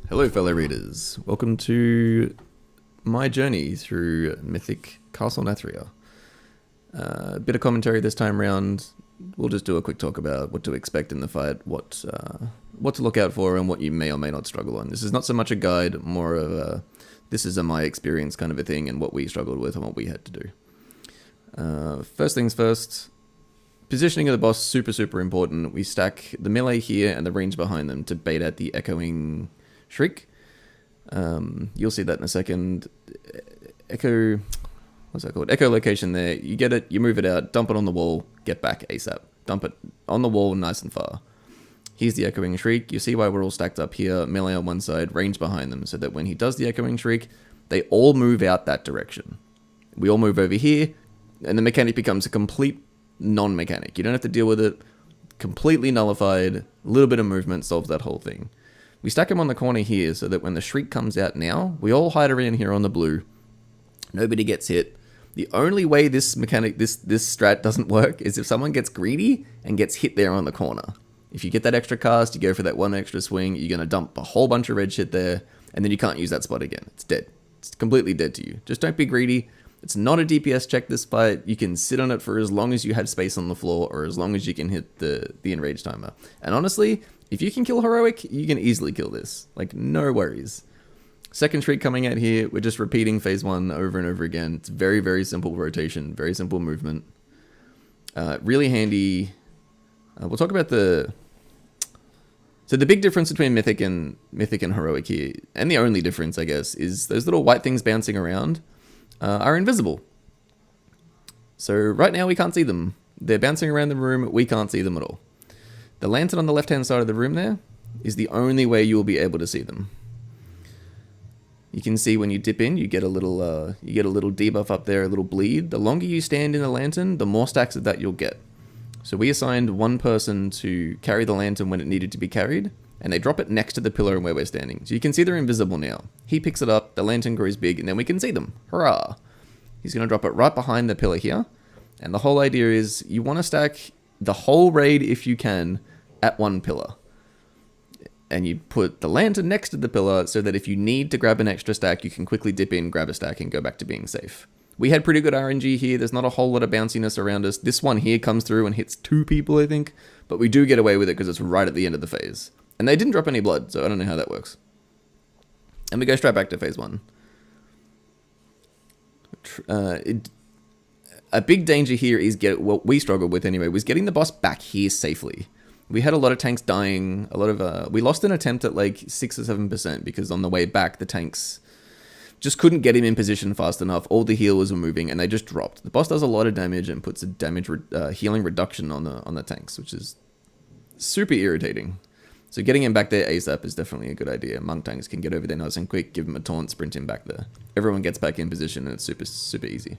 Hello, fellow readers. Welcome to my journey through Mythic Castle Nathria. A bit of commentary this time round. We'll just do a quick talk about what to expect in the fight, what to look out for, and what you may or may not struggle on. This is not so much a guide, more of a this is a my experience kind of a thing, and what we struggled with and what we had to do. First things first. Positioning of the boss, super important. We stack the melee here and the range behind them to bait out the echoing Shriek. You'll see that in a second. Echo, what's that called? Echolocation there. You get it, you move it out, dump it on the wall, get back ASAP. Dump it on the wall nice and far. Here's the Echoing Shriek. You see why we're all stacked up here, melee on one side, range behind them, so that when he does the Echoing Shriek, they all move out that direction. We all move over here, and the mechanic becomes a complete non-mechanic. You don't have to deal with it. Completely nullified. A little bit of movement solves that whole thing. We stack him on the corner here so that when the Shriek comes out now, we all hide around here on the blue. Nobody gets hit. The only way this mechanic, this strat doesn't work is if someone gets greedy and gets hit there on the corner. If you get that extra cast, you go for that one extra swing, you're going to dump a whole bunch of red shit there, and then you can't use that spot again. It's dead. It's completely dead to you. Just don't be greedy. It's not a DPS check this fight. You can sit on it for as long as you have space on the floor, or as long as you can hit the enrage timer. And honestly, if you can kill Heroic, you can easily kill this. Like, no worries. Second Shriek coming out here. We're just repeating phase 1 over and over again. It's very simple rotation, very simple movement. Really handy. We'll talk about the... So the big difference between Mythic and Heroic here, and the only difference, I guess, is those little white things bouncing around are invisible. So right now we can't see them. They're bouncing around the room, we can't see them at all. The lantern on the left-hand side of the room there is the only way you will be able to see them. You can see when you dip in, you get a little debuff up there, a little bleed. The longer you stand in the lantern, the more stacks of that you'll get. So we assigned one person to carry the lantern when it needed to be carried, and they drop it next to the pillar where we're standing. So you can see they're invisible now. He picks it up, the lantern grows big, and then we can see them. Hurrah! He's going to drop it right behind the pillar here. And the whole idea is you want to stack the whole raid, if you can, at one pillar. And you put the lantern next to the pillar so that if you need to grab an extra stack, you can quickly dip in, grab a stack, and go back to being safe. We had pretty good RNG here. There's not a whole lot of bounciness around us. This one here comes through and hits 2 people, I think. But we do get away with it because it's right at the end of the phase. And they didn't drop any blood, so I don't know how that works. And we go straight back to phase 1. A big danger here is what we struggled with anyway, was getting the boss back here safely. We had a lot of tanks dying, we lost an attempt at like 6 or 7% because on the way back the tanks just couldn't get him in position fast enough. All the healers were moving and they just dropped. The boss does a lot of damage and puts a healing reduction on the tanks, which is super irritating. So getting him back there ASAP is definitely a good idea. Monk tanks can get over there nice and quick, give him a taunt, sprint him back there. Everyone gets back in position and it's super easy.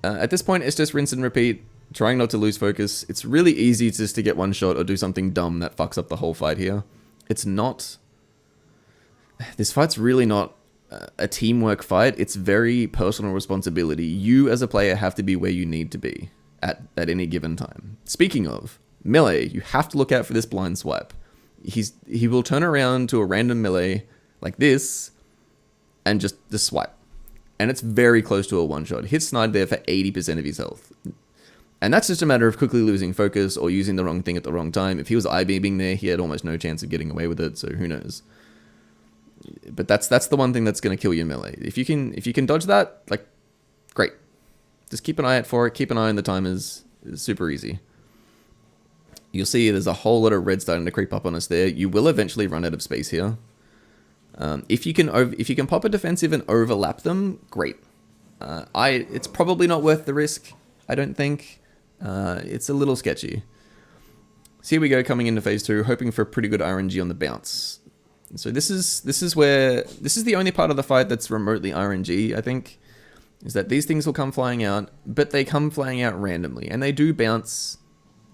At this point, it's just rinse and repeat, trying not to lose focus. It's really easy just to get one shot or do something dumb that fucks up the whole fight here. It's not... This fight's really not a teamwork fight. It's very personal responsibility. You as a player have to be where you need to be at any given time. Speaking of... melee, you have to look out for this blind swipe. He will turn around to a random melee like this and just swipe. And it's very close to a one-shot. Hit snide there for 80% of his health. And that's just a matter of quickly losing focus or using the wrong thing at the wrong time. If he was eye-beaming there, he had almost no chance of getting away with it, so who knows. But that's the one thing that's going to kill you in melee. If you can dodge that, like, great. Just keep an eye out for it, keep an eye on the timers. It's super easy. You'll see there's a whole lot of red starting to creep up on us there. You will eventually run out of space here. If you can pop a defensive and overlap them, great. It's probably not worth the risk, I don't think. It's a little sketchy. So here we go, coming into phase 2, hoping for a pretty good RNG on the bounce. So this is the only part of the fight that's remotely RNG, I think, is that these things will come flying out, but they come flying out randomly, and they do bounce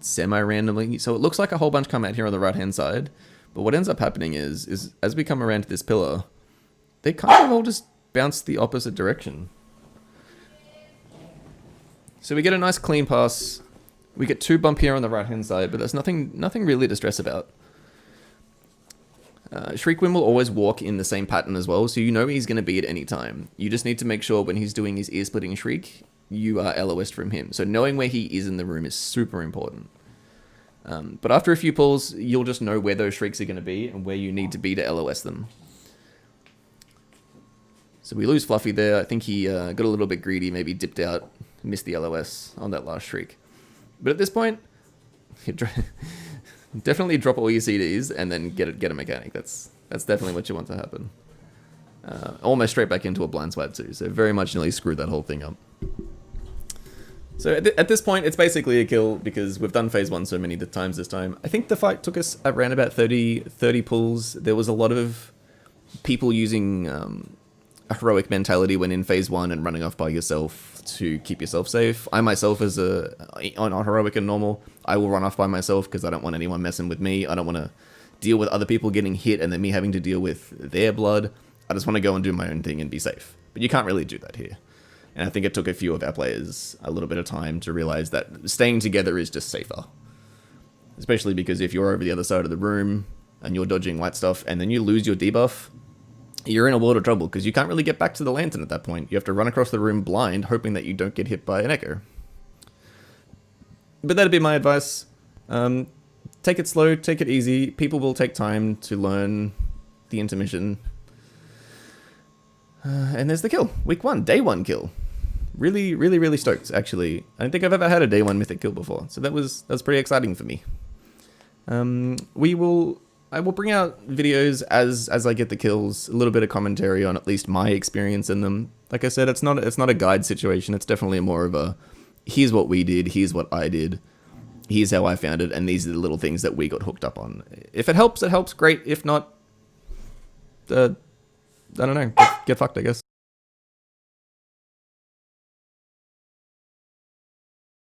semi-randomly. So it looks like a whole bunch come out here on the right-hand side, but what ends up happening is as we come around to this pillar, they kind of all just bounce the opposite direction. So we get a nice clean pass. We get 2 bump here on the right-hand side, but there's nothing really to stress about. Shriekwing will always walk in the same pattern as well, so you know he's going to be at any time. You just need to make sure when he's doing his ear-splitting shriek, you are LOS'd from him. So knowing where he is in the room is super important. But after a few pulls, you'll just know where those shrieks are going to be and where you need to be to LOS them. So we lose Fluffy there. I think he got a little bit greedy, maybe dipped out, missed the LOS on that last shriek. But at this point, definitely drop all your CDs and then get a mechanic. That's definitely what you want to happen. Almost straight back into a blind swipe too, so very much nearly screwed that whole thing up. So at this point, it's basically a kill because we've done phase 1 so many times this time. I think the fight took us around about 30 pulls. There was a lot of people using a heroic mentality when in phase 1 and running off by yourself to keep yourself safe. I myself, on heroic and normal, I will run off by myself because I don't want anyone messing with me. I don't want to deal with other people getting hit and then me having to deal with their blood. I just want to go and do my own thing and be safe. But you can't really do that here. And I think it took a few of our players a little bit of time to realize that staying together is just safer. Especially because if you're over the other side of the room and you're dodging white stuff and then you lose your debuff, you're in a world of trouble because you can't really get back to the lantern at that point. You have to run across the room blind, hoping that you don't get hit by an echo. But that'd be my advice. Take it slow, take it easy. People will take time to learn the intermission. And there's the kill. Week 1, day 1 kill. Really stoked, actually. I don't think I've ever had a day 1 mythic kill before, so that was pretty exciting for me. I will bring out videos as I get the kills, a little bit of commentary on at least my experience in them. Like I said, it's not a guide situation. It's definitely more of a here's what we did, here's what I did, here's how I found it, and these are the little things that we got hooked up on. If it helps, great. If not, I don't know, get fucked, I guess.